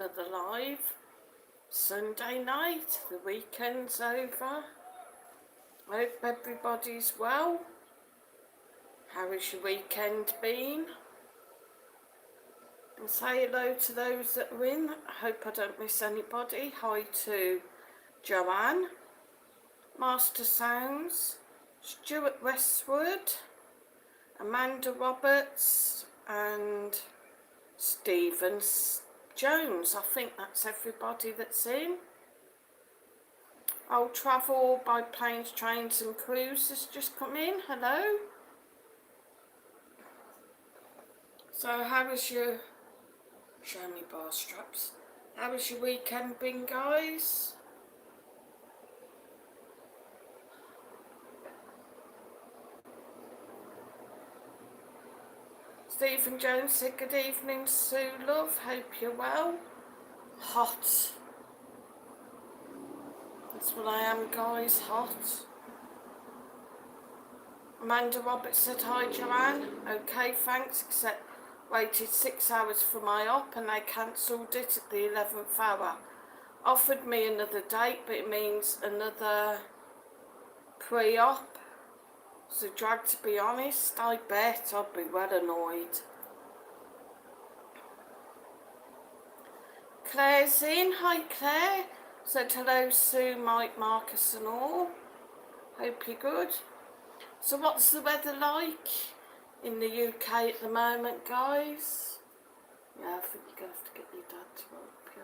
another live. Sunday night, the weekend's over. I hope everybody's well. How has your weekend been? And say hello to those that are in. I hope I don't miss anybody. Hi to Joanne, Master Sounds, Stuart Westwood, Amanda Roberts and Stephen Jones. I think that's everybody that's in. I'll travel by planes, trains and cruises just come in. Hello. So how was your, show me bar straps, how has your weekend been, guys? Stephen Jones said good evening, Sue love, hope you're well. Hot. That's what I am, guys, hot. Amanda Roberts said hi, Joanne. Okay, thanks, except waited 6 hours for my op and they cancelled it at the 11th hour. Offered me another date, but it means another pre-op. It's a drag, to be honest. I bet I'd be well annoyed. Claire's in. Hi, Claire. Said hello, Sue, Mike, Marcus and all. Hope you're good. So what's the weather like in the UK at the moment, guys? Yeah, I think you're going to have to get your dad to help you.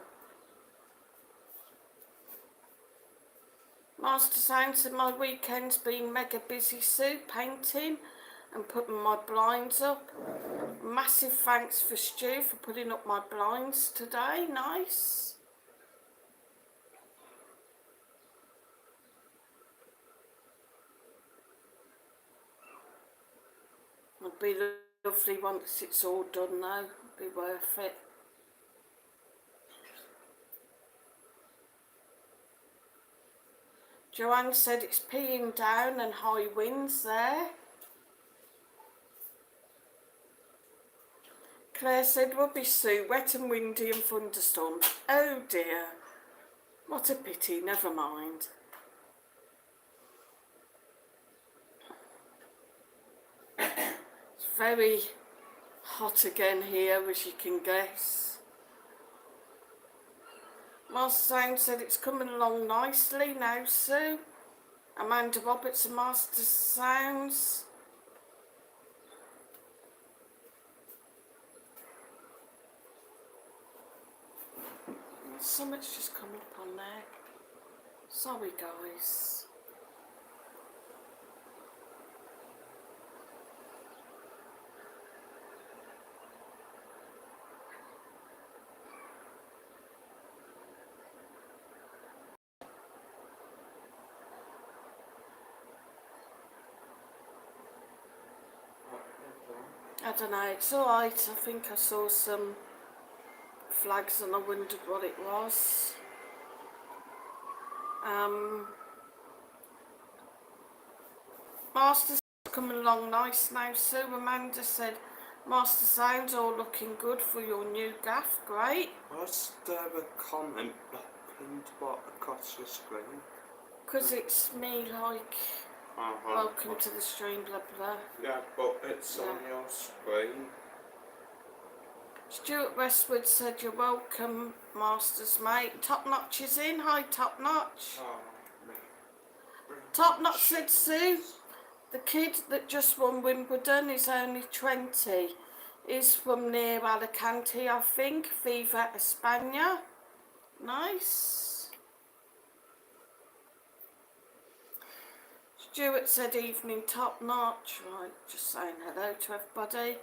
Master Sound said my weekend's been mega busy, Sue, painting and putting my blinds up. Massive thanks for Stu for putting up my blinds today. Nice. It'll be lovely once it's all done though. It'll be worth it. Joanne said it's peeing down and high winds there. Claire said rubbish, Sue, wet and windy and thunderstorms. Oh dear, what a pity, never mind. It's very hot again here, as you can guess. Master Sound said it's coming along nicely now, Sue. Amanda Roberts and Master Sounds. So much just come up on there. Sorry, guys. I don't know, it's alright. I think I saw some flags and I wondered what it was. Master's coming along nice now, Sue. Amanda said Master Sound's all looking good for your new gaff. Great. What's there a comment that pinned what across the screen? Because it's me, like, welcome to the stream, blah blah. Yeah, but it's on your screen. Stuart Westwood said you're welcome, Masters mate. Top Notch is in. Hi, Top Notch. Oh, Top Notch said Sue, the kid that just won Wimbledon is only 20. He's from near Alicante, I think. Viva España. Nice. Stuart said evening, Top Notch. Right, just saying hello to everybody.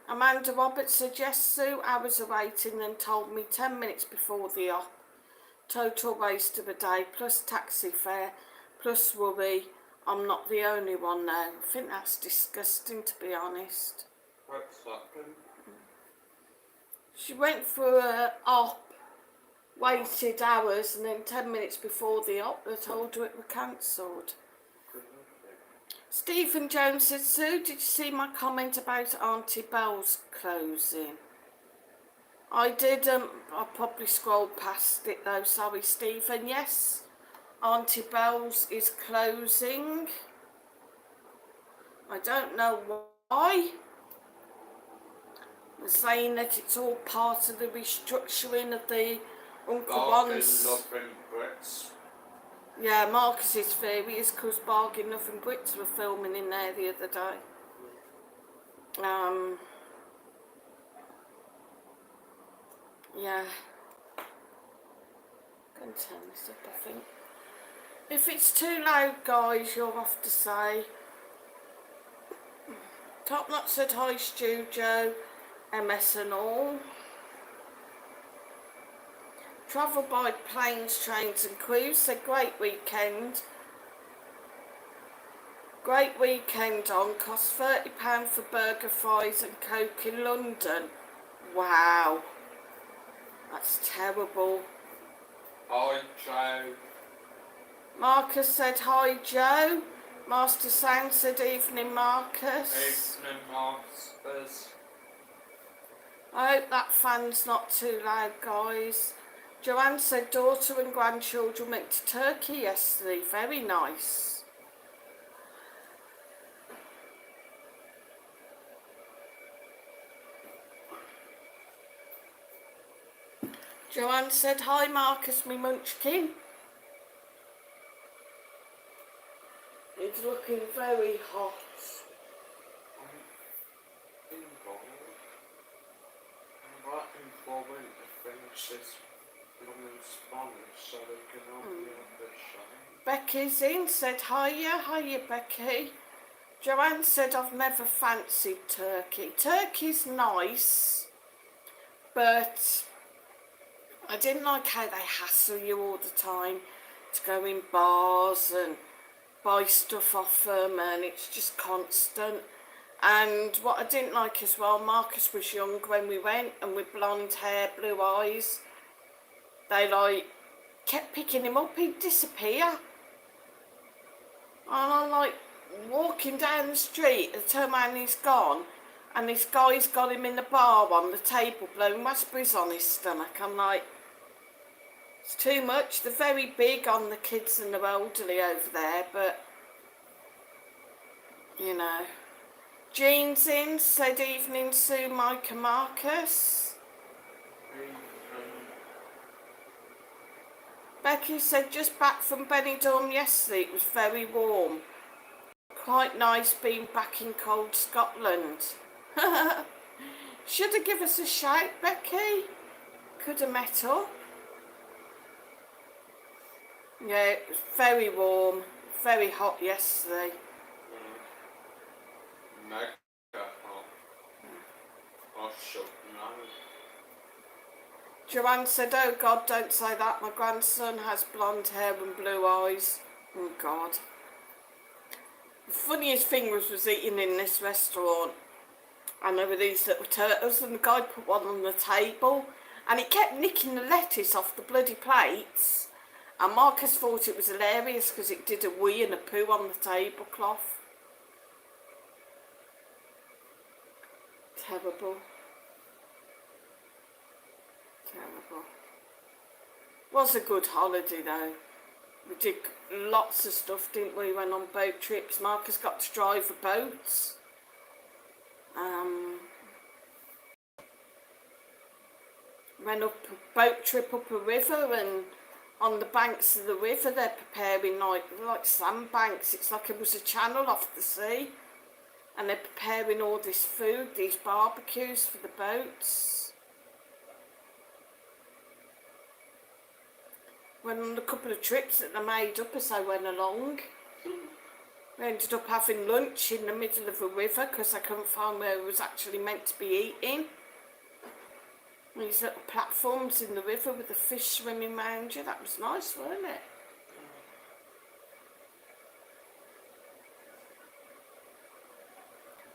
Amanda Roberts said yes, Sue. Hours of waiting, then told me 10 minutes before the op. Total waste of a day, plus taxi fare, plus worry. I'm not the only one now. I think that's disgusting, to be honest. What's happened? She went for an op, waited hours, and then 10 minutes before the op, they told her it was cancelled. Stephen Jones said, Sue, did you see my comment about Auntie Belle's closing? I did, I probably scrolled past it though, sorry Stephen. Yes, Auntie Bell's is closing. I don't know why. They're saying that it's all part of the restructuring of the Uncle Ron's. Loving Brits. Yeah, Marcus's theory is because Bargain Nothing Brits were filming in there the other day. Yeah. Can turn this up, I think. If it's too loud, guys, you'll have to say. Top Knot said hi, Studio, MS and all. Travel by planes, trains and cruise said great weekend. Great weekend on, cost £30 for burger, fries and Coke in London. Wow. That's terrible. Hi, Joe. Marcus said hi, Joe. Master Sound said evening, Marcus. Evening, Masters. I hope that fan's not too loud, guys. Joanne said daughter and grandchildren went to Turkey yesterday. Very nice. Joanne said hi, Marcus, me munchkin. It's looking very hot. I'm waiting for when to finish this blooming Spanish so they can open up the shine. Becky's in, said hiya, Becky. Joanne said I've never fancied Turkey. Turkey's nice, but I didn't like how they hassle you all the time to go in bars and buy stuff off them, and it's just constant. And what I didn't like as well, Marcus was young when we went, and with blonde hair, blue eyes, they like kept picking him up, he'd disappear. And I'm like walking down the street, and turn around and he's gone, and this guy's got him in the bar on the table blowing raspberries on his stomach. I'm like, it's too much. They're very big on the kids and the elderly over there, but you know. Jean's in, said evening Sue, Mike and Marcus. Becky said just back from Benidorm yesterday, it was very warm. Quite nice being back in cold Scotland. Should have given us a shout, Becky. Could have met up. Yeah, it was very warm, very hot yesterday. Mega hot. Oh, shut now. Joanne said, oh God, don't say that. My grandson has blonde hair and blue eyes. Oh God. The funniest thing was eating in this restaurant. And there were these little turtles, and the guy put one on the table, and he kept nicking the lettuce off the bloody plates. And Marcus thought it was hilarious because it did a wee and a poo on the tablecloth. Terrible. Terrible. Was a good holiday though. We did lots of stuff, didn't we? Went on boat trips. Marcus got to drive the boats. Went up a boat trip up a river, and on the banks of the river they're preparing like sandbanks. It's like it was a channel off the sea, and they're preparing all this food, these barbecues for the boats. Went on a couple of trips that they made up as I went along. We ended up having lunch in the middle of a river because I couldn't find where it was actually meant to be eating. These little platforms in the river with the fish swimming around you. That was nice, wasn't it?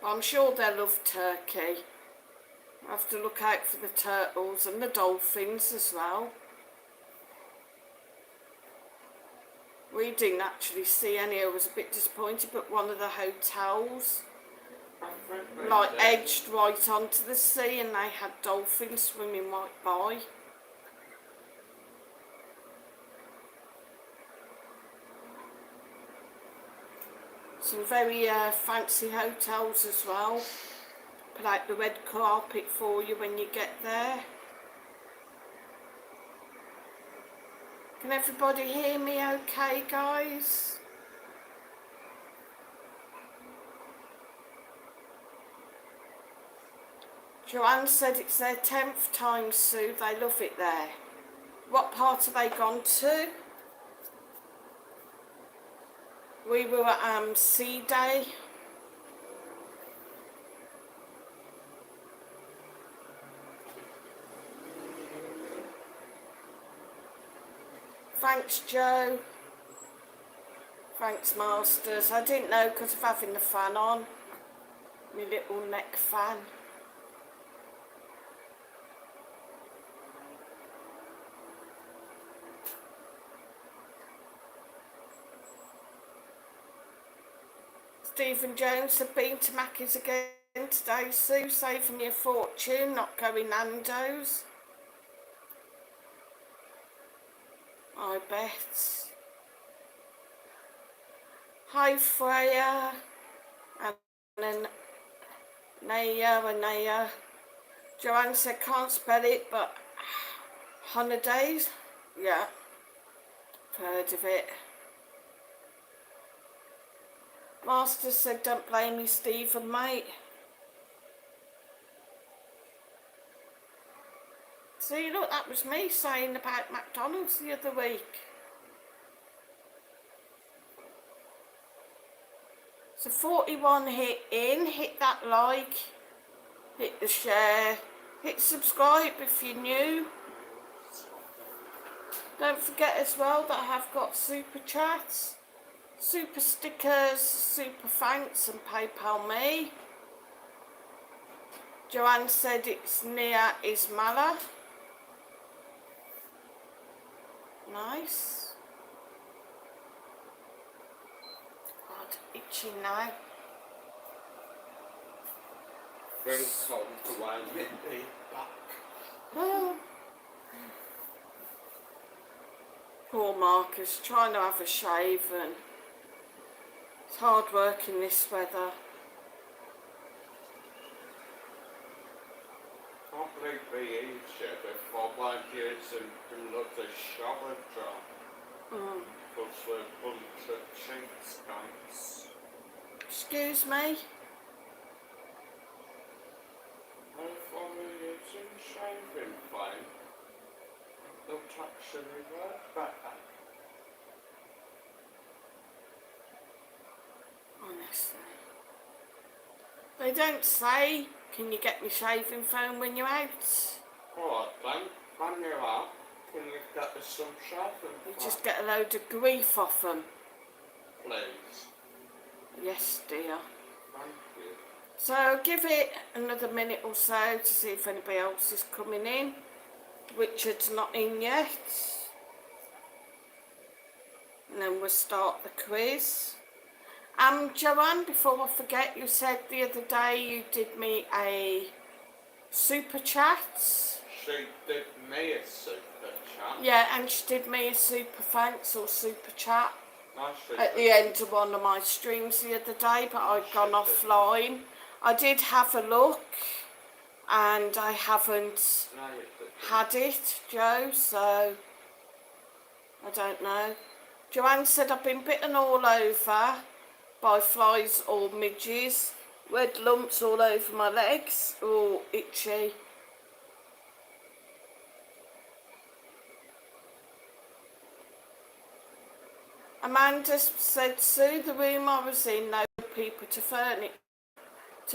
But I'm sure they'll love Turkey. I have to look out for the turtles and the dolphins as well. We didn't actually see any. I was a bit disappointed, but one of the hotels I think they like did. edged right onto the sea, and they had dolphins swimming right by. Some very fancy hotels as well. Put out the red carpet for you when you get there. Can everybody hear me okay, guys? Joanne said it's their 10th time, Sue. They love it there. What part have they gone to? We were at Sea Day. Thanks, Joe. Thanks, Masters. I didn't know because of having the fan on. My little neck fan. Stephen Jones have been to Mackey's again today, Sue, saving me a fortune, not going Nando's. I bet. Hi, Freya. And then Naya. Joanne said can't spell it, but holidays? Yeah, heard of it. Master said don't blame me, Stephen, mate. See, look, that was me saying about McDonald's the other week. So 41 hit that like, hit the share, hit subscribe if you're new. Don't forget as well that I have got super chats, super stickers, super thanks and PayPal me. Joanne said it's near Ismailia. Nice. God, itchy now. Bring Tom to wind me back. Oh. Poor Marcus, trying to have a shave, and it's hard work in this weather. Can't believe we eat shit before my kids and look the shower drop. Because we're a bunch of chinks guys. Excuse me? If we're using shaving foam, they'll actually work better. Honestly. They don't say, can you get me shaving foam when you're out? Alright then, when you're out, can you get us some shaving You foam? just get a load of grief off them. Please. Yes, dear. Thank you. So give it another minute or so to see if anybody else is coming in. Richard's not in yet. And then we'll start the quiz. Joanne, before I forget, you said the other day you did me a super chat. She did me a super chat. Yeah, and she did me a super thanks or super chat Nice at the end of one of my streams the other day, but I'd gone offline. I did have a look, and I haven't No, you didn't. had it, Joe, so I don't know. Joanne said I've been bitten all over by flies or midges, red lumps all over my legs, all itchy. Amanda said, Sue, the room I was in, no people to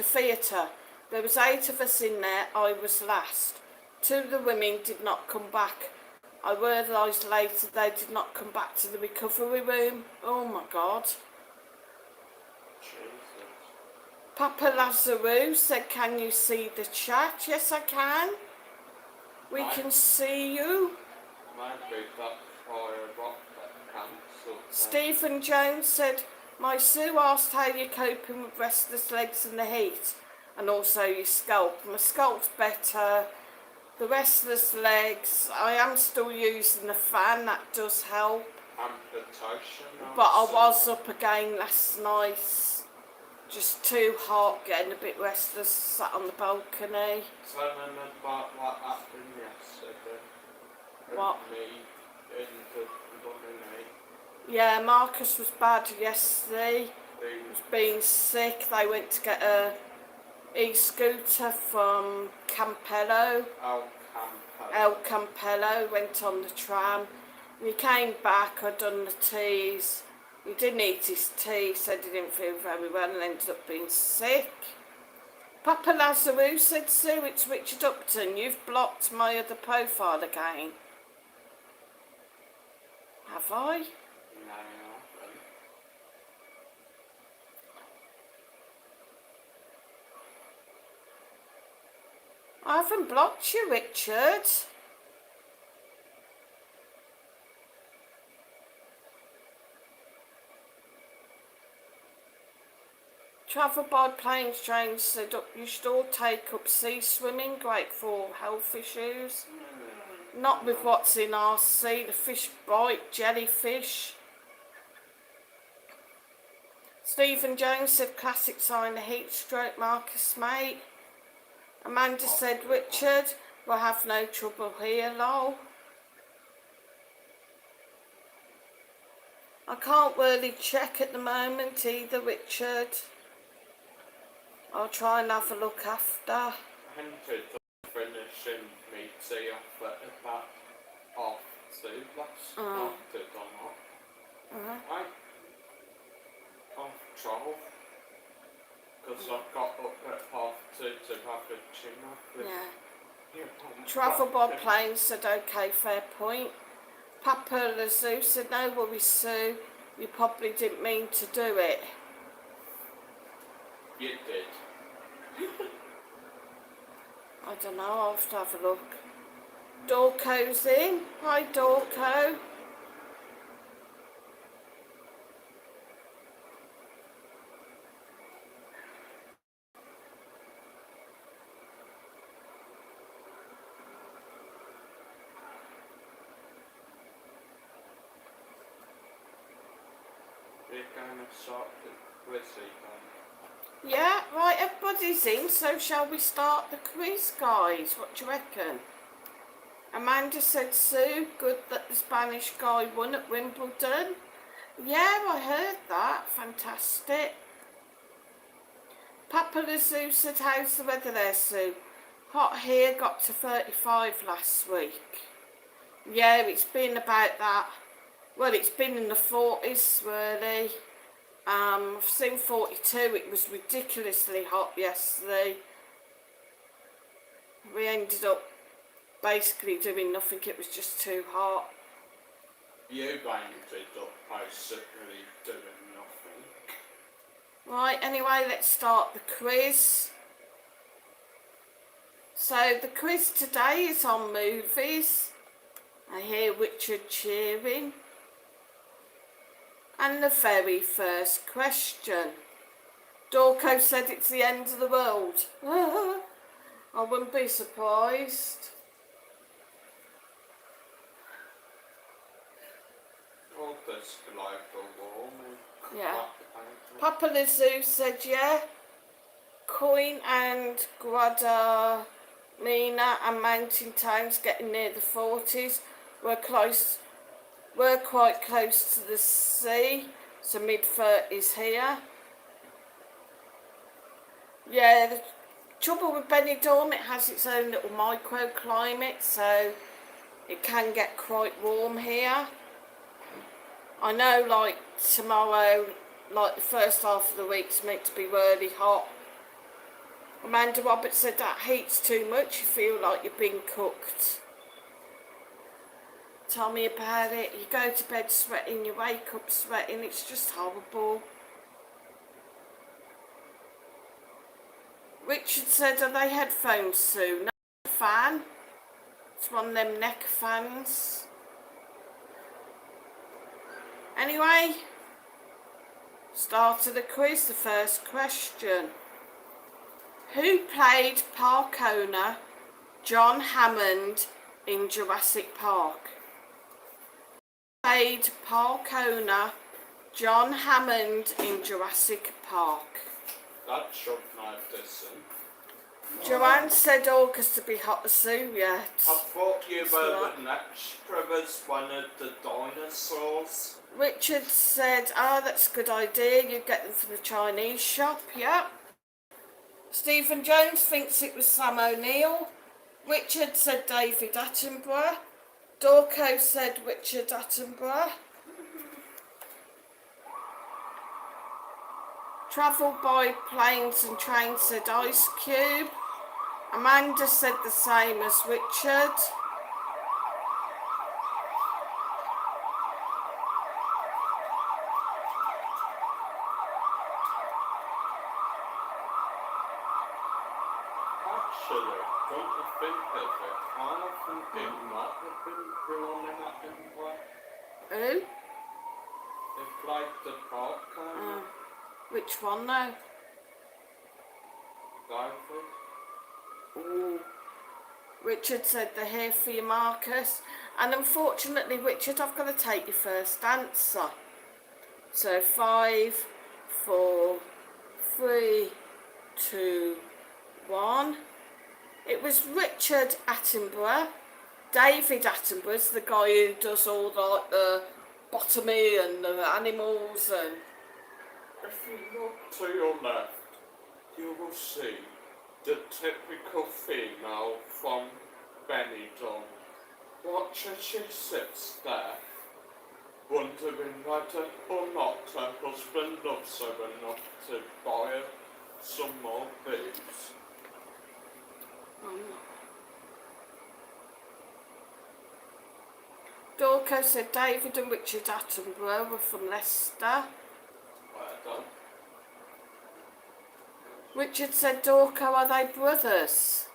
theatre. There was 8 of us in there, I was last. 2 of the women did not come back. I realised later they did not come back to the recovery room. Oh my God. Jesus. Papa Lazarou said, can you see the chat? Yes, I can. We can see you. Maybe that's why I got that cancelled. Stephen Jones said, My Sue asked how you're coping with restless legs and the heat, and also your scalp. My scalp's better. The restless legs, I am still using the fan, that does help. Amputation. But I was up again last night, just too hot, getting a bit restless, sat on the balcony. Tell them about what happened yesterday. What? Me in the money. Yeah, Marcus was bad yesterday. He He was being sick. They went to get a e-scooter from Campello. El Campello, went on the tram. And he came back, I'd done the teas. He didn't eat his tea, said he didn't feel very well and ended up being sick. Papa Lazarou said, Sue, it's Richard Upton. You've blocked my other profile again. Have I? No, I haven't blocked you, Richard. Travel by planes, trains, said you should all take up sea swimming, great for health issues. Not with what's in our sea, the fish bite, jellyfish. Stephen Jones said classic sign of heat stroke, Marcus mate. Amanda said Richard will have no trouble here, lol. I can't really check at the moment either, Richard. I'll try and have a look after. I ended up finishing me tea off at about half 2 last night, did I not? Right? Half 12. Because I got up at half 2 to have a chin off. Yeah. Travel by plane said okay, fair point. Papa Lazou said no worries, Sue. You probably didn't mean to do it. You did. I don't know, I'll have to have a look. Dorco's in. Hi, Dorco. We're going to start the quiz again. Yeah, right, everybody's in, so shall we start the quiz, guys? What do you reckon? Amanda said, Sue, good that the Spanish guy won at Wimbledon. Yeah, I heard that. Fantastic. Papa Lazou said, how's the weather there, Sue? Hot here, got to 35 last week. Yeah, it's been about that. Well, it's been in the 40s, really. I've seen 42. It was ridiculously hot yesterday. We ended up basically doing nothing. It was just too hot. You ended up basically doing nothing. Right, anyway, let's start the quiz. So the quiz today is on movies. I hear Richard cheering. And the very first question. Dorco said it's the end of the world. I wouldn't be surprised. All this global warming. Yeah. Papa Lazou said yeah. Coin and Guadalmina and mountain towns getting near the 40s were quite close to the sea, so mid-30s here. Yeah, the trouble with Benidorm, it has its own little microclimate, so it can get quite warm here. I know, like, tomorrow, like, the first half of the week's meant to be really hot. Amanda Roberts said that heat's too much, you feel like you're being cooked. Tell me about it. You go to bed sweating, you wake up sweating, it's just horrible. Richard said, are they headphones, Sue? No, fan. It's one of them neck fans. Anyway, Start of the quiz, the first question. Who played park owner John Hammond in Jurassic Park? Played park owner John Hammond in Jurassic Park. That should not listen. Joanne said August to be hot as Sue yet. I thought you were an extra as one of the dinosaurs. Richard said, that's a good idea, you get them from the Chinese shop, yeah. Stephen Jones thinks it was Sam O'Neill. Richard said David Attenborough. Dorco said Richard Attenborough. Travel by planes and trains said Ice Cube. Amanda said the same as Richard. Actually, don't you think of it? I think it might have been Ronan Attenborough. Who? It's like the park owner. Which one though? David. Ooh. Richard said they're here for you, Marcus. And unfortunately, Richard, I've got to take your first answer. So 5, 4, 3, 2, 1. It was Richard Attenborough. David Attenborough's the guy who does all the botany and the animals and... If you look to your left, you will see the typical female from Benidorm. Watch as she sits there, wondering whether or not her husband loves her enough to buy her some more booze. Dorco said David and Richard Attenborough were from Leicester. Well done. Richard said Dorco, are they brothers?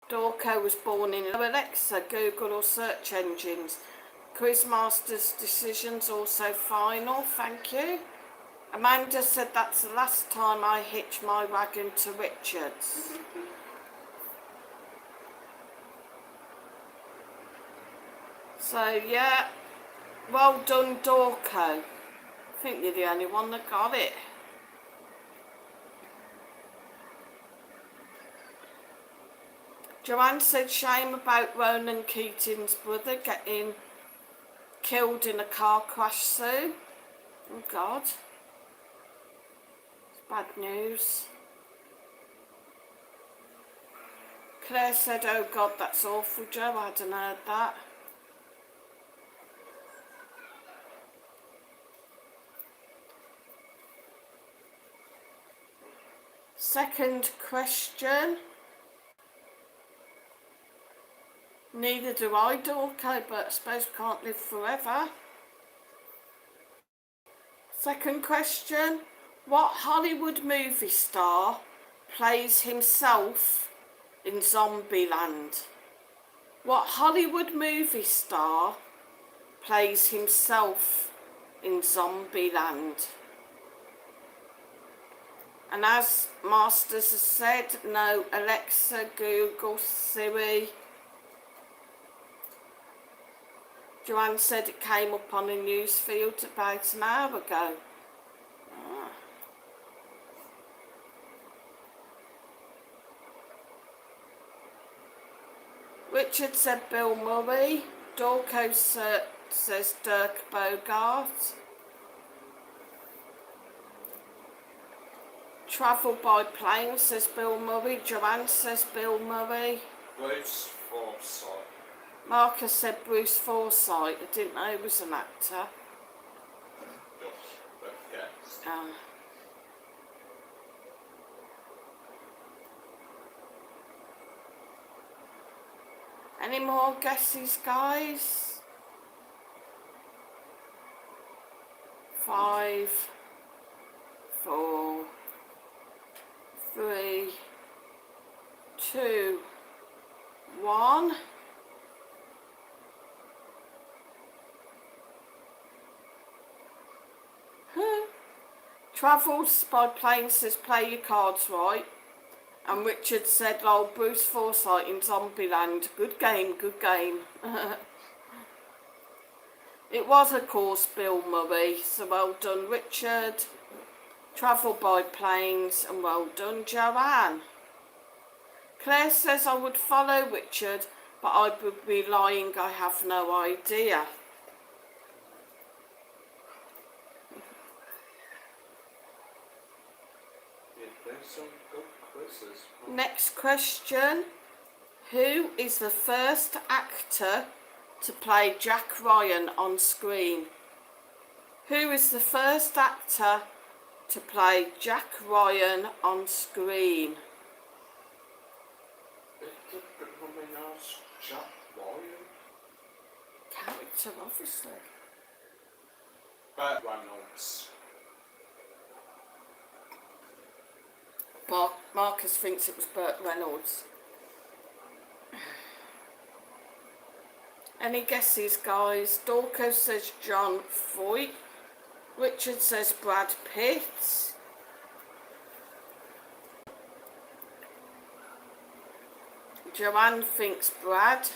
Dorco was born in Alexa, Google or search engines. Quizmaster's decisions also final, thank you. Amanda said that's the last time I hitch my wagon to Richard's. So yeah, well done Dorco. I think you're the only one that got it. Joanne said shame about Ronan Keating's brother getting killed in a car crash, Sue. Oh God. It's bad news. Claire said, oh God, that's awful, Joe. I hadn't heard that. Second question. Neither do I, Dorco, but I suppose we can't live forever. Second question. What Hollywood movie star plays himself in Zombieland? What Hollywood movie star plays himself in Zombieland? And as Masters has said, no Alexa, Google, Siri. Joanne said it came up on a news field about an hour ago. Richard said Bill Murray. Dorco says Dirk Bogart. Travel by plane says Bill Murray. Joanne says Bill Murray. Bruce Forsyth. Marcus said Bruce Forsyth. I didn't know he was an actor. Just a guess. Any more guesses, guys? 5, 4, 3, 2, 1. Travels by plane says play your cards right. And Richard said, oh, Bruce Forsyth in Zombieland. Good game, good game. It was, of course, Bill Murray. So well done, Richard. Travel by planes, and well done, Joanne. Claire says I would follow Richard, but I would be lying, I have no idea. There's some good quizzes. Next question. Who is the first actor to play Jack Ryan on screen? Who is the first actor to play Jack Ryan on screen? Jack Ryan. Character, obviously. Burt Reynolds. Marcus thinks it was Burt Reynolds. Any guesses, guys? Dorco says John Voight. Richard says Brad Pitt. Joanne thinks Brad.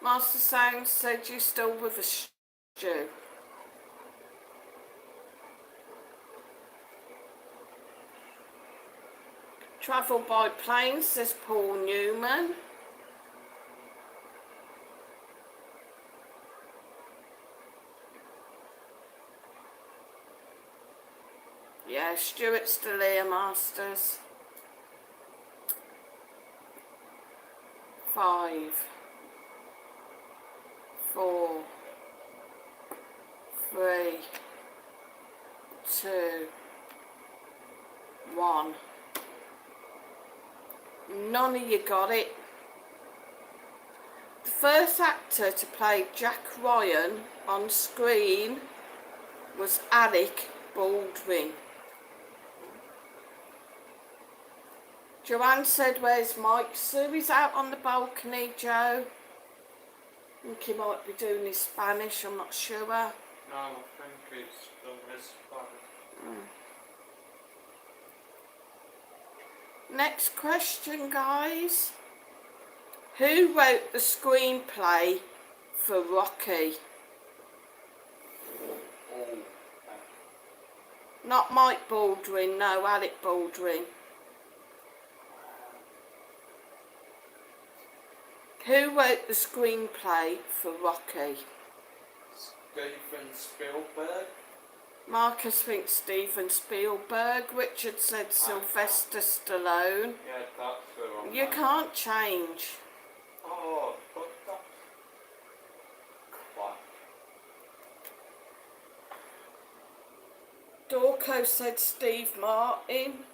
Master Sound said you're still with us, Stu. Travel by plane says Paul Newman. Yeah, Stuart's still here, Masters. 5, 4, 3, 2, 1. None of you got it. The first actor to play Jack Ryan on screen was Alec Baldwin. Joanne said, where's Mike? Sue, he's out on the balcony, Joe. I think he might be doing his Spanish, I'm not sure. No, I think he's done his Spanish. Next question, guys. Who wrote the screenplay for Rocky? Oh. Not Mike Baldwin, no, Alec Baldwin. Who wrote the screenplay for Rocky? Steven Spielberg. Marcus thinks Steven Spielberg. Richard said Sylvester Stallone. Yeah, that's the one. You can't change. Oh, but that's quite. Dorco said Steve Martin.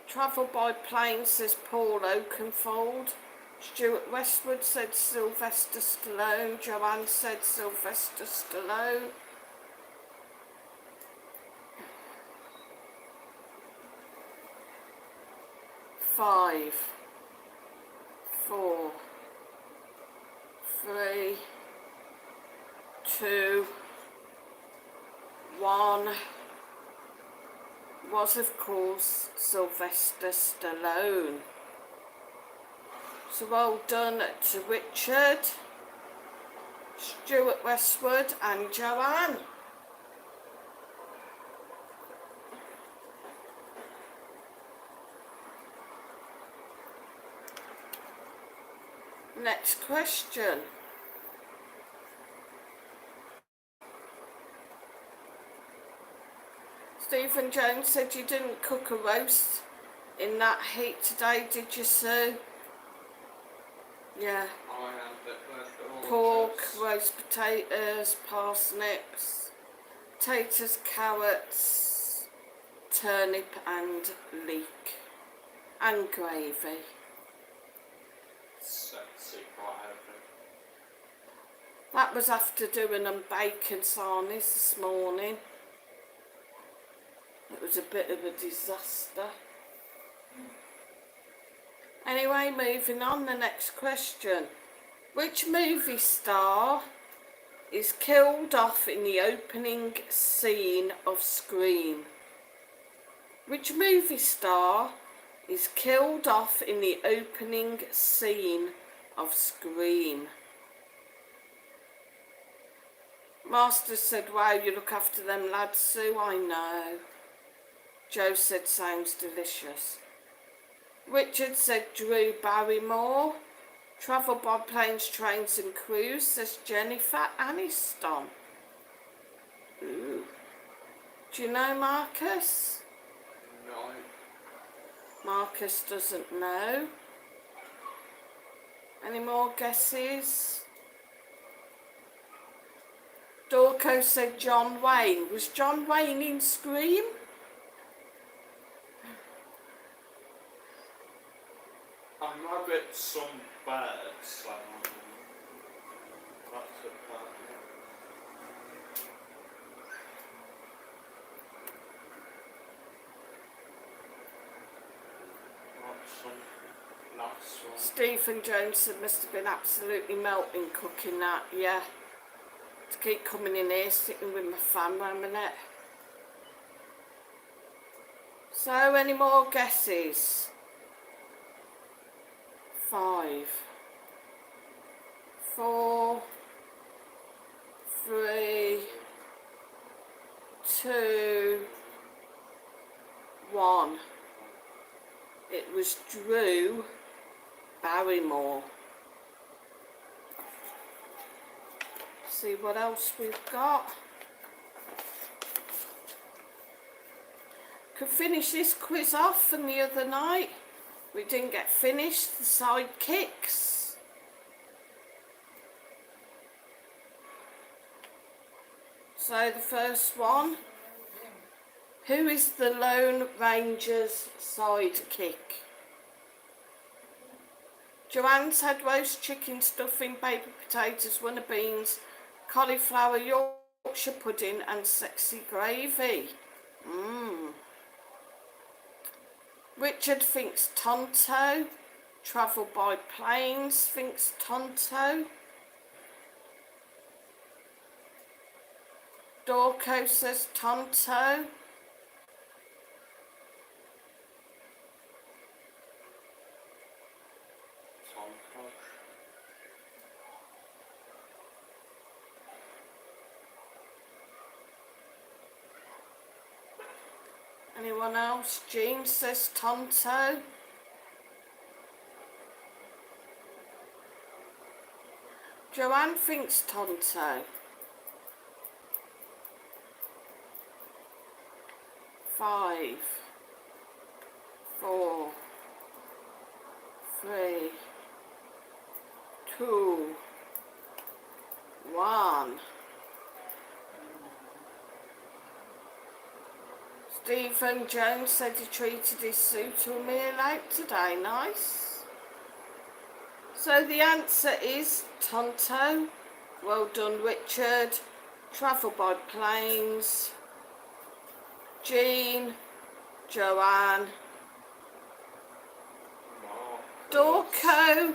Travel by plane says Paul Oakenfold. Stuart Westwood said Sylvester Stallone. Joanne said Sylvester Stallone. Five, 4, 3, 2, 1. Was of course Sylvester Stallone. So well done to Richard, Stuart Westwood and Joanne. Next question. Stephen Jones said you didn't cook a roast in that heat today, did you, Sue? Yeah. I had Pork, roast potatoes, parsnips, potatoes, carrots, turnip and leek, and gravy. Sexy, whatever. That was after doing them bacon sarnies this morning. was a bit of a disaster. Anyway, moving on, the next question. Which movie star is killed off in the opening scene of Scream? Which movie star is killed off in the opening scene of Scream? Master said, wow, you look after them lads, Sue. I know. Joe said, sounds delicious. Richard said, Drew Barrymore. Travel by planes, trains and cruise, says Jennifer Aniston. Ooh. Do you know Marcus? No. Marcus doesn't know. Any more guesses? Dorco said John Wayne. Was John Wayne in Scream? I'm a bit some birds. That's about it. What's some last one? Stephen Jones said must have been absolutely melting cooking that, yeah. To keep coming in here, sitting with my fan one minute. So, any more guesses? 5, 4, 3, 2, 1. It was Drew Barrymore. See what else we've got. Could finish this quiz off from the other night. We didn't get finished, the sidekicks. So the first one. Who is the Lone Ranger's sidekick? Joanne's had roast chicken, stuffing, baby potatoes, runner beans, cauliflower, Yorkshire pudding and sexy gravy. Richard thinks Tonto. Travel by planes thinks Tonto. Dorco says Tonto. Anyone else? Jean says Tonto. Joanne thinks Tonto. 5, 4, 3, 2, 1. Stephen Jones said he treated his suit to a meal out today. Nice. So the answer is Tonto. Well done, Richard. Travel by planes. Jean. Joanne. Dorco.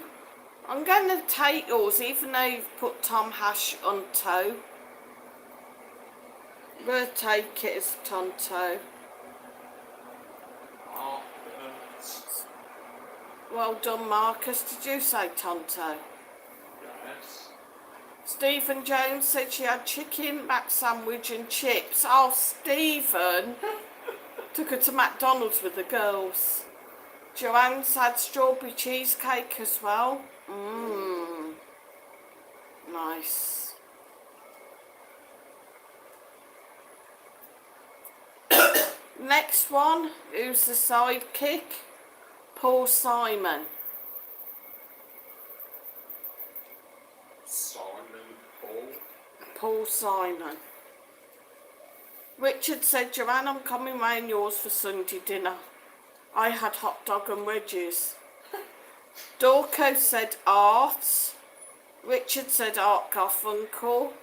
I'm going to take yours, even though you've put Tom Hash on toe. We'll take it as Tonto. Well done, Marcus. Did you say Tonto? Yes. Stephen Jones said she had chicken, mac sandwich and chips. Oh, Stephen. Took her to McDonald's with the girls. Joanne's had strawberry cheesecake as well. Nice. Next one, who's the sidekick? Paul Simon. Paul Simon. Richard said, Joanne, I'm coming round yours for Sunday dinner. I had hot dog and wedges. Dorco said Art. Richard said Art Garfunkel.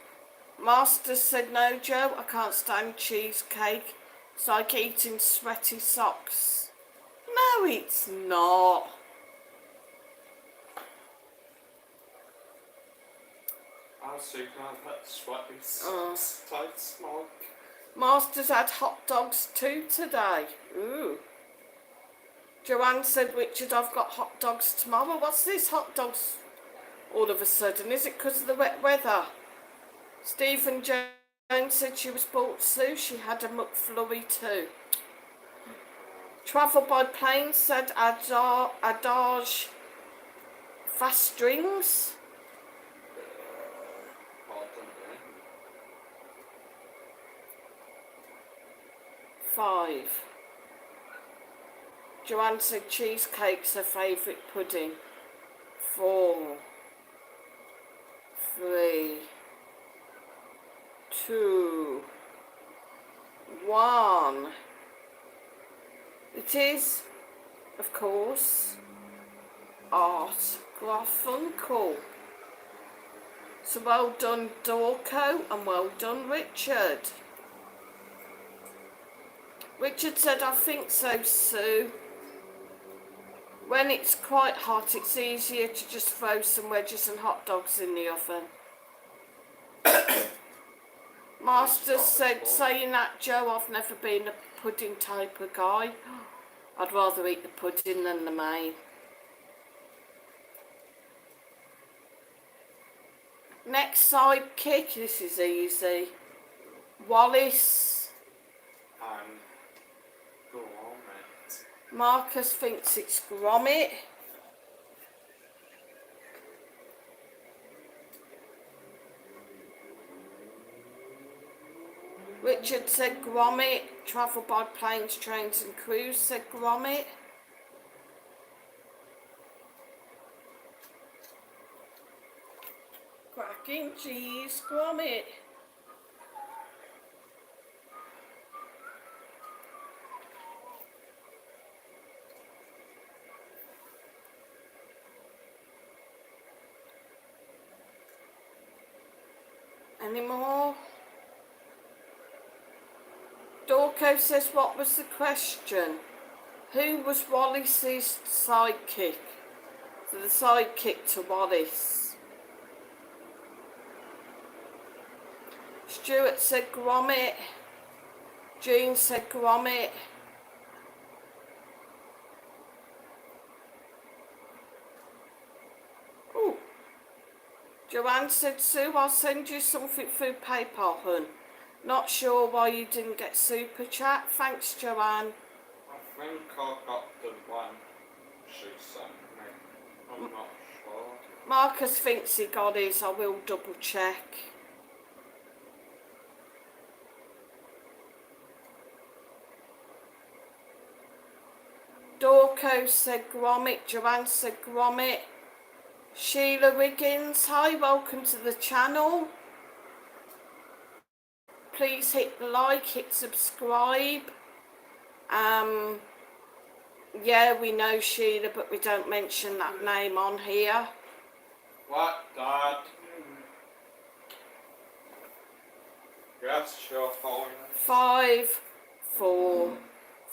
Master said, no, Joe, I can't stand cheesecake. It's like eating sweaty socks. No, it's not. I was thinking of that sweaty Oh. tastes like. Master's had hot dogs too today. Ooh. Joanne said, Richard, I've got hot dogs tomorrow. What's this hot dogs all of a sudden? Is it because of the wet weather? Stephen Jones said she was bought sushi, had a McFlurry too. Travel by plane said adage fast strings. Pardon me. 5. Joanne said cheesecake's her favourite pudding. 4, 3, 2, 1. It is, of course, Art Garfunkel. So well done, Dorco, and well done, Richard. Richard said, I think so, Sue. When it's quite hot, it's easier to just throw some wedges and hot dogs in the oven. Master said, saying that, Joe, I've never been a pudding type of guy. I'd rather eat the pudding than the main. Next sidekick, this is easy. Wallace. Grommet. Marcus thinks it's Grommet. Richard said Grommet. Travel by planes, trains and cruise said Grommet. Cracking cheese, Grommet. Any more? Dorco says, what was the question? Who was Wallace's sidekick? So the sidekick to Wallace. Stuart said Grommet. Jean said Grommet. Ooh. Joanne said, Sue, I'll send you something through PayPal, hun. Not sure why you didn't get super chat. Thanks, Joanne. I think I got the one she sent me. I'm not sure. Marcus thinks he got his. I will double check. Dorco said Grommet. Joanne said Grommet. Sheila Wiggins, hi, welcome to the channel. Please hit the like, hit subscribe. Yeah, we know Sheila, but we don't mention that name on here. What, Dad? Yes, sure, fine. 5, 4,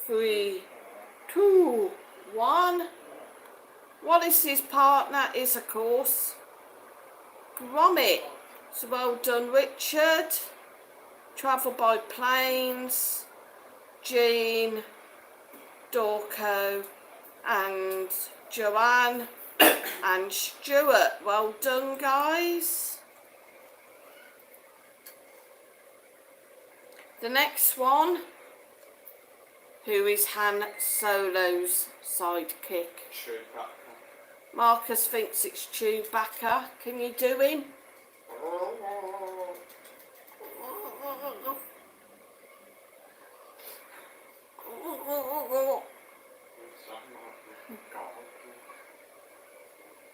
3, 2, 1. Wallace's partner is, of course, Grommet. So well done, Richard. Travel by planes, Jean, Dorco, and Joanne, and Stuart. Well done, guys. The next one, who is Han Solo's sidekick? Chewbacca. Marcus thinks it's Chewbacca. Can you do him?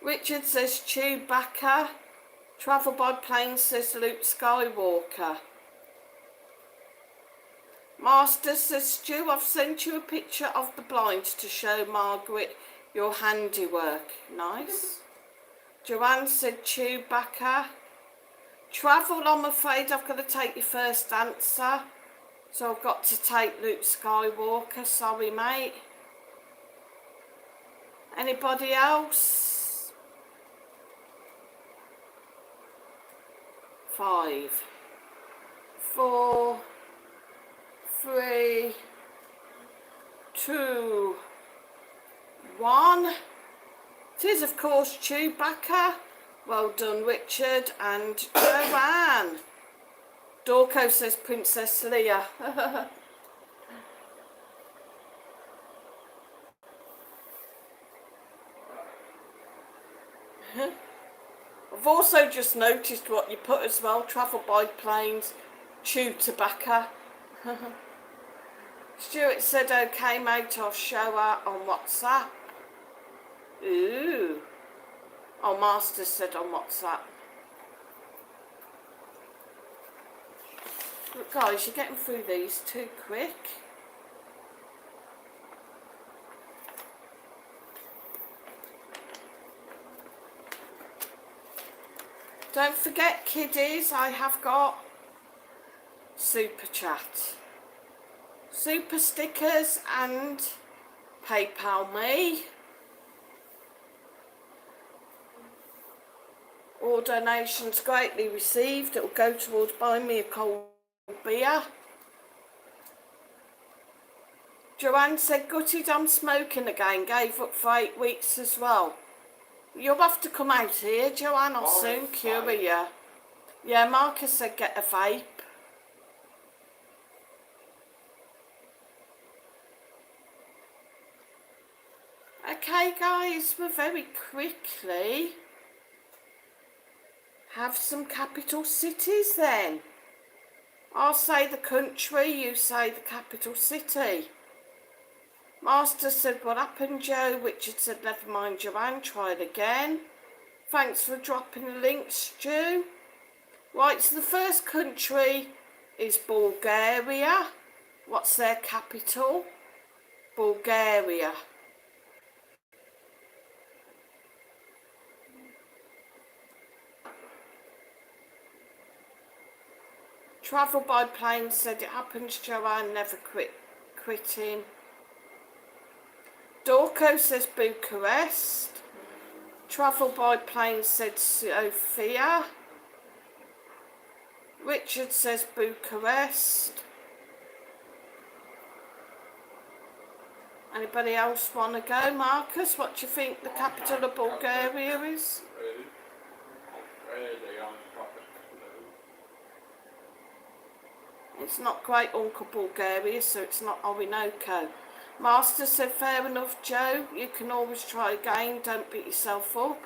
Richard says Chewbacca. Travel by plane says Luke Skywalker. Master says, Stu, I've sent you a picture of the blinds to show Margaret your handiwork. Nice. Joanne said Chewbacca. Travel, I'm afraid I've got to take your first answer. So I've got to take Luke Skywalker, sorry mate. Anybody else? 5, 4, 3, 2, 1. It is of course Chewbacca. Well done Richard and Joanne. Dorco says Princess Leia. I've also just noticed what you put as well. Travel by planes, chew tobacco. Stuart said, okay mate, I'll show her on WhatsApp. Ooh. Oh, Master said on WhatsApp. Look guys, you're getting through these too quick. Don't forget kiddies, I have got Super Chat, Super Stickers and PayPal me. All donations greatly received. It will go towards buying me a cold beer. Joanne said, gutted I'm smoking again, gave up for 8 weeks as well. You'll have to come out here, Joanne, I'll soon cure you. Yeah, Marcus said get a vape. Okay guys, we're very quickly have some capital cities then. I'll say the country, you say the capital city. Master said, what happened, Joe? Richard said, never mind, Joanne, try it again. Thanks for dropping the link, Stu. Right, so the first country is Bulgaria. What's their capital? Bulgaria. Travel by plane said, it happens, Joanne, never quitting. Dorco says Bucharest. Travel by plane said Sofia. Richard says Bucharest. Anybody else want to go? Marcus, what do you think the capital of Bulgaria is? It's not Great Uncle Bulgaria, so it's not Orinoco. Master said, fair enough, Joe. You can always try again. Don't beat yourself up.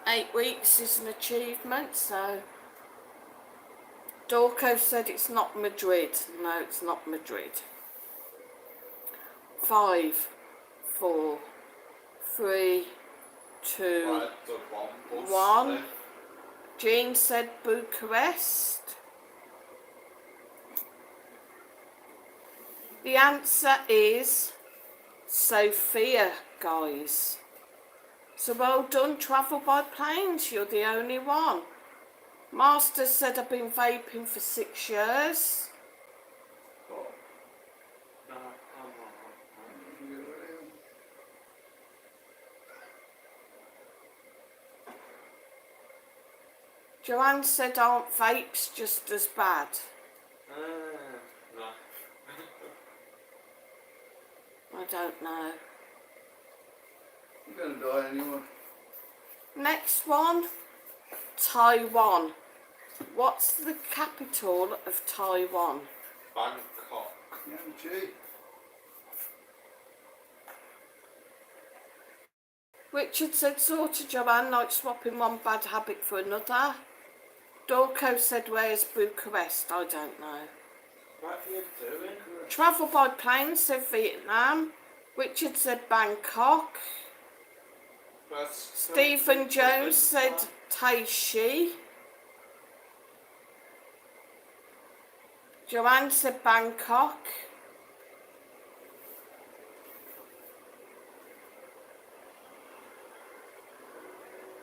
Eight weeks is an achievement, so... Dorco said it's not Madrid. No, it's not Madrid. 5, 4, 3, 2, 1. Jean said Bucharest. The answer is Sofia, guys. So well done, Travel by Planes, you're the only one. Master said I've been vaping for 6 years. Joanne said, aren't vapes just as bad? No. I don't know. You're going to die anyway. Next one, Taiwan. What's the capital of Taiwan? Bangkok. Yamchi. Richard said, sort of, Joanne, like swapping one bad habit for another. Dorco said, where's Bucharest? I don't know. What are you doing? Travel by plane said Vietnam. Richard said Bangkok. Stephen Jones said Taipei. Joanne said Bangkok.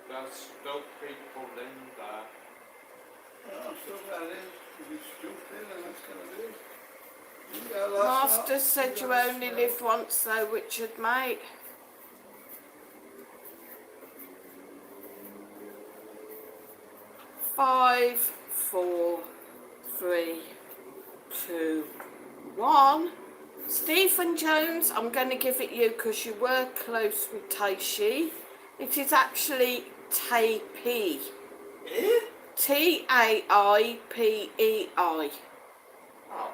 there's still people in there. I'm still going in. If you jump in, and that's going to do. You go last Master night, said you you go last only night. live once though, Richard, mate. Five, four, three, two, one. Stephen Jones, I'm going to give it you because you were close with Taishi. It is actually Taipei. Eh? Taipei. Oh.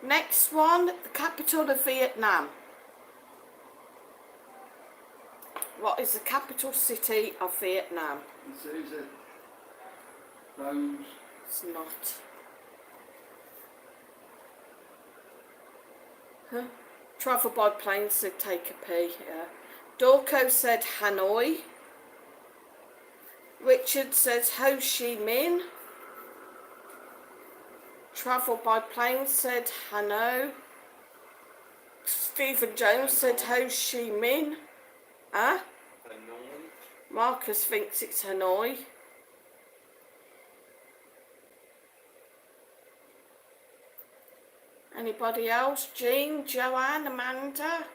Next one, the capital of Vietnam. What is the capital city of Vietnam? It's easy. Rose. It's not. Huh? Travel by plane said take a pee, yeah. Dorco said Hanoi. Richard says Ho Chi Minh. Travel by plane said Hanoi. Stephen Jones said Ho Chi Minh. Huh? Annoyed. Marcus thinks it's Hanoi. Anybody else? Jean, Joanne, Amanda?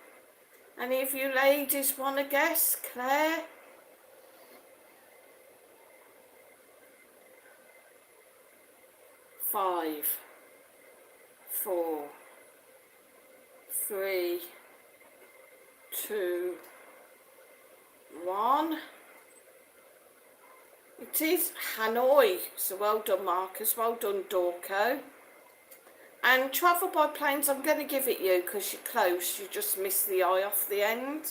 Any of you ladies want to guess? Claire? Five, four, three, two, one. It is Hanoi. So well done, Marcus. Well done, Dorco. And travel by planes, I'm going to give it you because you're close. You just missed the I off the end.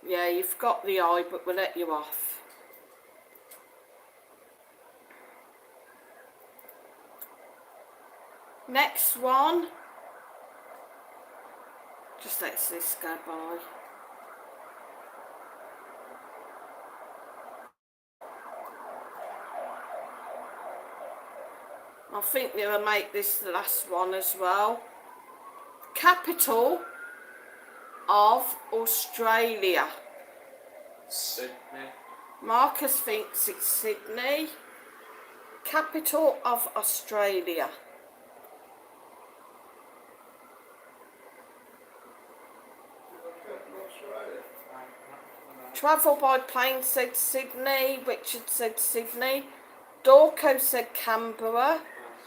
Yeah, you've got the I, but we'll let you off. Next one. Just let this go by. I think we'll make this the last one as well. Capital of Australia. Sydney. Marcus thinks it's Sydney. Capital of Australia. Travel by plane said Sydney. Richard said Sydney. Dorco said Canberra.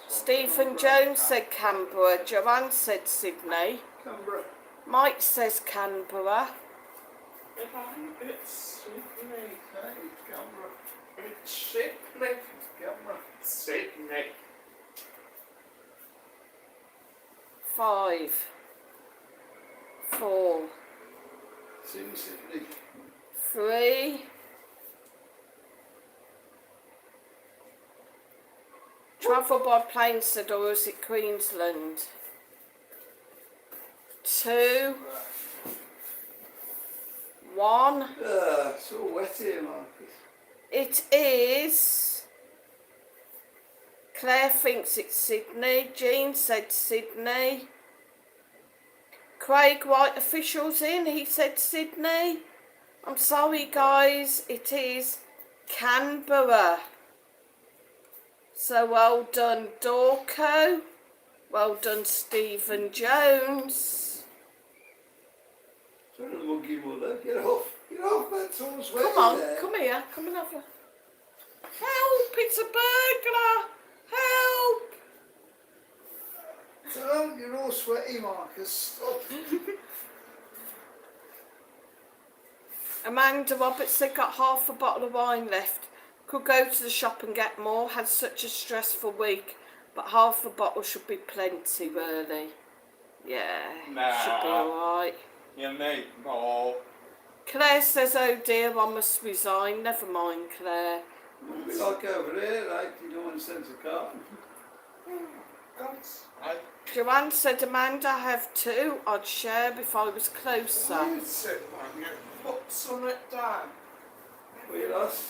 Stephen Jones said Canberra. Joanne said Sydney. Canberra. Mike says Canberra. It's Sydney. Hey, Canberra. It's Sydney. Canberra. Sydney. 5, 4, It's in Sydney. 3. Travel by plane said, or is it Queensland? 2, 1. It's all wet here, Marcus. It is. Claire thinks it's Sydney. Jean said Sydney. Craig White officials in. He said Sydney. I'm sorry, guys. It is Canberra. So well done, Dorco. Well done, Stephen Jones. Sort of monkey mother. Get off. Get off, that's all sweaty. Come on, there. come here. Come and have a... Help! It's a burglar! Help! So you're all sweaty, Marcus. Stop. Amanda Roberts said got half a bottle of wine left. Could go to the shop and get more. Had such a stressful week, but half a bottle should be plenty, really. Yeah, should be Nah. alright. You need more. Claire says, oh dear, I must resign. Never mind, Claire. We like over here, like you don't want to send a car. Joanne said, Amanda, I have 2. I'd share if I was closer. You sit down, you put something down. We lost.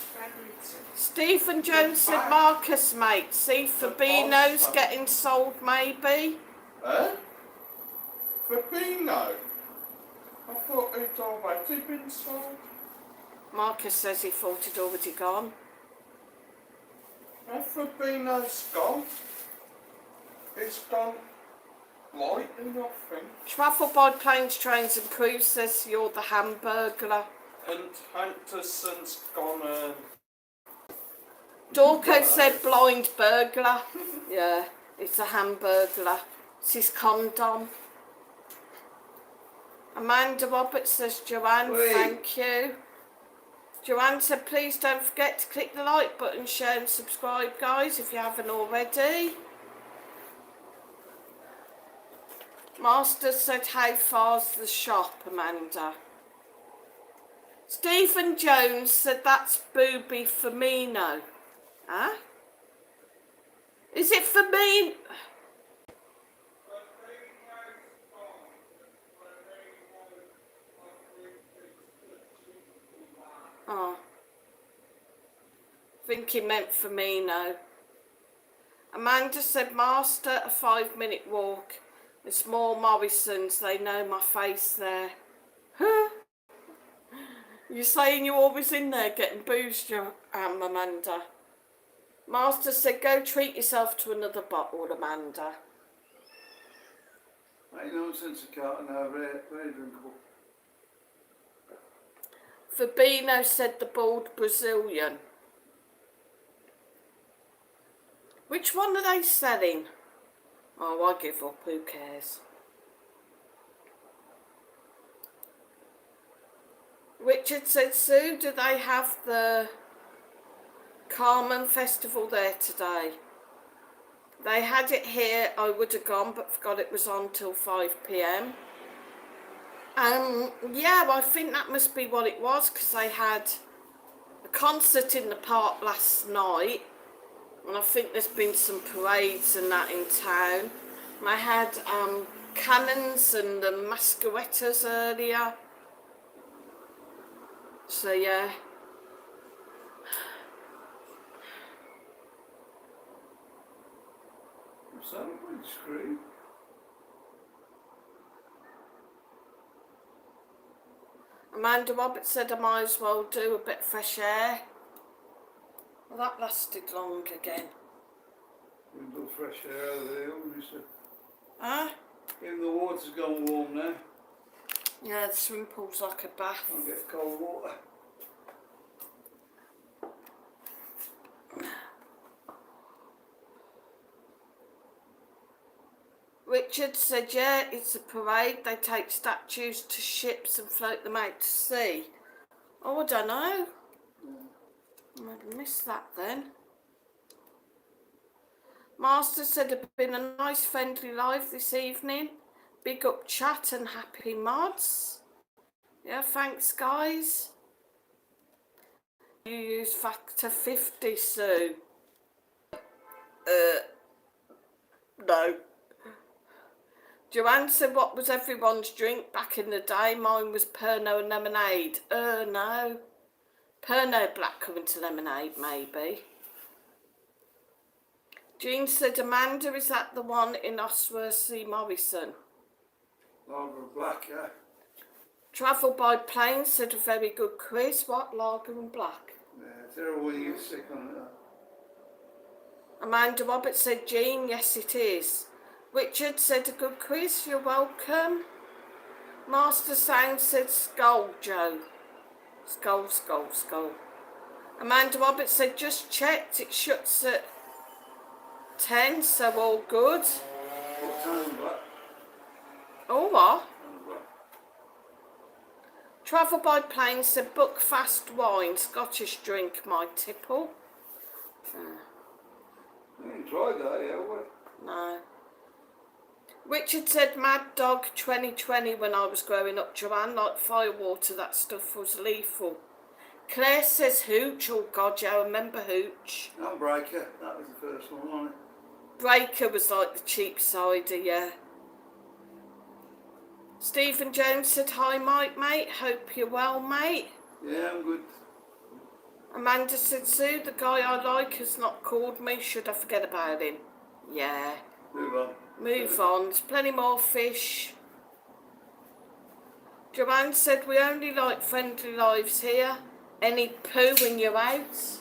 Stephen Jones said, Marcus, mate, see Fabino's getting sold, maybe. Eh? Fabino? I thought he'd already been sold. Marcus says he thought he'd already gone. Fabino's gone. It's gone lightly, I think. Travel by planes, trains and cruise says you're the Hamburglar. And Hunterson's gone. Dorco said blind burglar. Yeah, it's a Hamburglar. It's his condom. Amanda Roberts says, Joanne, thank you. Joanne said, please don't forget to click the like button, share and subscribe, guys, if you haven't already. Master said, how far's the shop, Amanda? Stephen Jones said, that's Booby Firmino. Huh? Is it Firmino? Oh. I think he meant Firmino. Amanda said, Master, a 5-minute walk. It's more Morrison's, they know my face there. Huh? You're saying you're always in there getting boozed, Amanda? Master said, go treat yourself to another bottle, Amanda. Ain't no sense of carting now, very drinkable. Fabino said the bald Brazilian. Which one are they selling? Oh, I give up, who cares? Richard said, Sue, do they have the Carmen Festival there today? They had it here, I would have gone, but forgot it was on till 5 p.m. Yeah, I think that must be what it was, because they had a concert in the park last night, and I think there's been some parades and that in town. And I had cannons and the masquerettas earlier. So yeah. Something scream. Amanda Roberts said I might as well do a bit of fresh air. Well, that lasted long again. We do fresh air out of there, we said. Huh? Even the water's gone warm now. Yeah, the swimming pool's like a bath. I'll get cold water. Richard said, yeah, it's a parade. They take statues to ships and float them out to sea. Oh, I don't know. I might have missed that then. Master said it's been a nice friendly live this evening. Big up chat and happy mods. Yeah, thanks guys. You use factor 50, Sue. No. Joanne said, what was everyone's drink back in the day? Mine was Pernod and lemonade. No. Pernod blackcurrant lemonade, maybe. Jean said, Amanda, is that the one in Oswestry Morrison? Lager black, yeah. Travel by plane said, a very good quiz. What? Lager and black? Yeah, terrible when you get sick on it. Amanda Roberts said, Jean, yes it is. Richard said, a good quiz, you're welcome. Master Sound said, skull, Joe. Skull, skull, skull. Amanda Roberts said, just checked, it shuts at 10, so all good. What time black? Oh, what? Time black. Travel by plane said, book fast wine, Scottish drink, my tipple. We ain't tried that yet, have we? No. Richard said, Mad Dog 2020 when I was growing up, Joanne, like firewater, that stuff was lethal. Claire says Hooch, oh God, yeah, I remember Hooch. And Breaker, that was the first one, wasn't it? Breaker was like the cheap cider, yeah. Stephen Jones said, hi Mike, mate, hope you're well, mate. Yeah, I'm good. Amanda said, Sue, the guy I like has not called me. Should I forget about him? Yeah. Move on. Move on. There's plenty more fish. Joanne said, we only like friendly lives here. Any poo when you're out?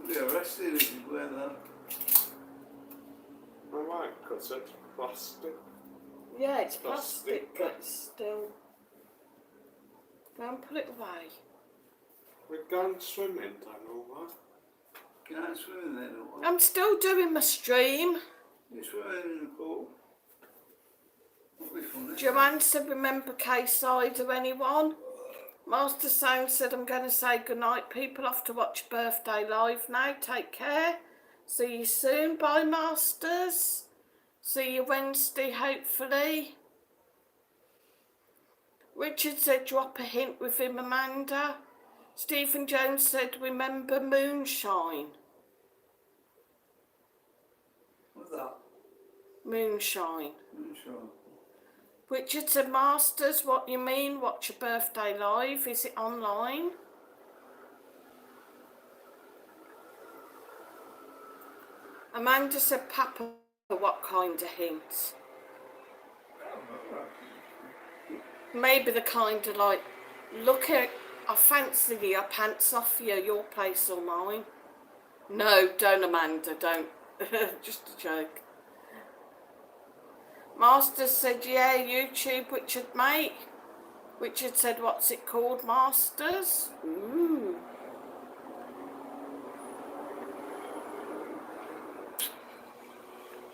Be arrested if you wear that. I might, because it's plastic. Yeah, it's plastic, but it's still... Go and put it away. We're going swimming, don't know that. Can I swim in there? Don't I'm still doing my stream. you swimming in the pool? That'll be funny. Joanne said, remember K-side or anyone? Master Sound said, I'm going to say goodnight. People off to watch Birthday Live now. Take care. See you soon. Bye, Masters. See you Wednesday, hopefully. Richard said, drop a hint with him, Amanda. Stephen Jones said, remember Moonshine. What's that? Moonshine. I'm sure. Richard said, Masters, what you mean? Watch your Birthday Live? Is it online? Amanda said, Papa, what kind of hint? Maybe the kind of like, look at, I fancy your pants off you, your place or mine. No, don't, Amanda, don't. Just a joke. Masters said, yeah, YouTube, Richard, mate. Richard said, what's it called, Masters? Ooh.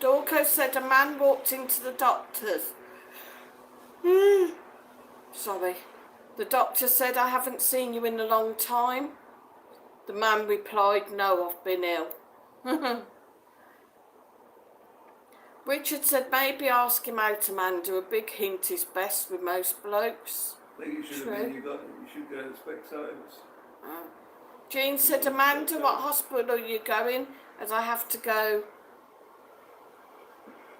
Dorco said, a man walked into the doctor's. Sorry. The doctor said, I haven't seen you in a long time. The man replied, no, I've been ill. Richard said, maybe ask him out, Amanda. A big hint is best with most blokes. I think you should have been, you should go to Specsavers. Oh. Jean said, Amanda, what hospital are you going? As I have to go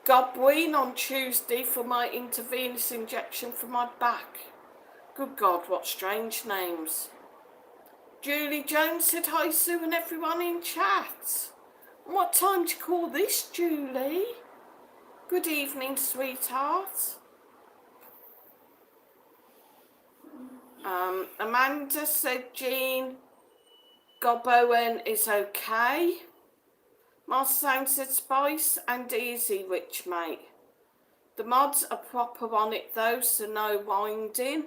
Gobween on Tuesday for my intravenous injection for my back. Good God, what strange names. Julie Jones said, hi Sue and everyone in chat. And what time do you call this, Julie? Good evening, sweetheart. Amanda said, Jean, Gobbowen is okay. Marcel said, Spice and easy, rich mate. The mods are proper on it though, so no winding.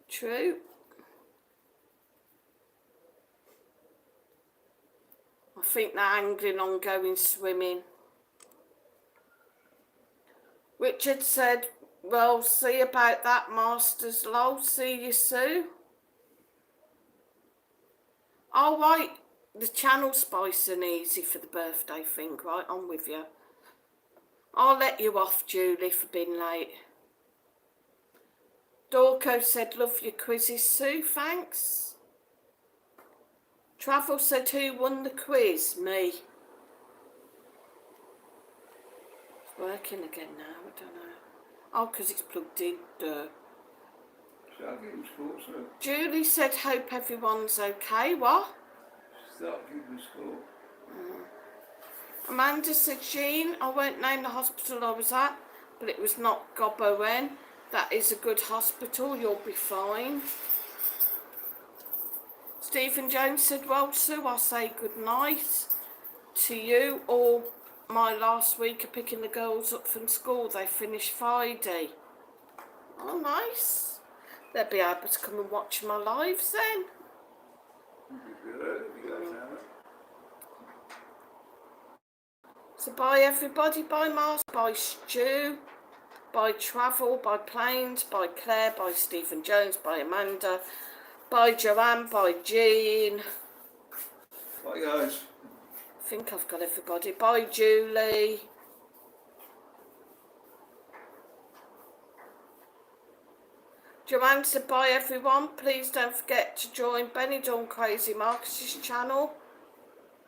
True. I think they're angling on going swimming. Richard said, well, see about that, Masters lol. See you, Sue. All right, the channel spice and easy for the birthday thing, right? I'm with you. I'll let you off, Julie, for being late. Dorco said, love your quizzes, Sue, thanks. Travel said, who won the quiz? Me. It's working again now, I don't know. Oh, because it's plugged in, duh. Start getting school, sir. Julie said, hope everyone's okay. What? Start getting school. Amanda said, Jean, I won't name the hospital I was at, but it was not Gobbowen. That is a good hospital, you'll be fine. Stephen Jones said, well, Sue, I'll say good night to you. All my last week of picking the girls up from school. They finished Friday. Oh, nice. They'll be able to come and watch my lives then. So bye everybody, bye Mars, bye Stu, bye Travel, bye Planes, bye Claire, bye Stephen Jones, bye Amanda, bye Joanne, bye Jean. Bye guys. I think I've got everybody. Bye Julie. Joanne said bye everyone. Please don't forget to join Benidorm Crazy Marcus's channel.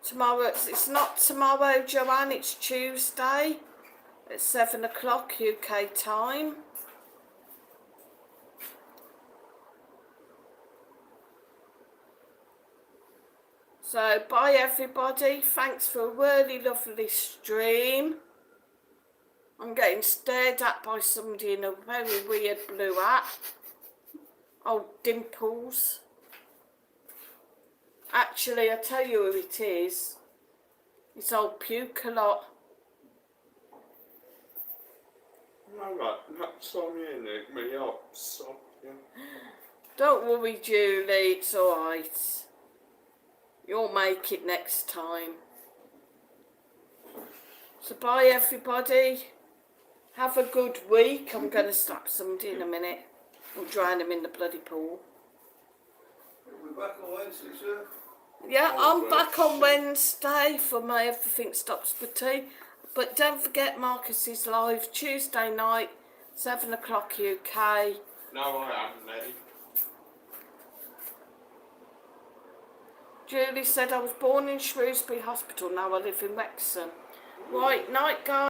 Tomorrow, it's not tomorrow, Joanne, it's Tuesday. at 7 o'clock UK time. So bye everybody, thanks for a really lovely stream. I'm getting stared at by somebody in a very weird blue hat. Oh, Dimples. Actually, I'll tell you who it is. It's old Puke-a-lot. Alright, that's on you, Nick. Me up, stop you. Don't worry, Julie, it's alright. You'll make it next time. So bye everybody. Have a good week. I'm going to slap somebody in a minute. I'll drown him in the bloody pool. We'll be back on Wednesday, sir. Yeah, Oh, I'm back on shit. Wednesday for my Everything Stops for Tea. But don't forget Marcus's live Tuesday night, 7 o'clock UK. No, I am, Nick. Julie said I was born in Shrewsbury Hospital, now I live in Wrexham. Right, night guys.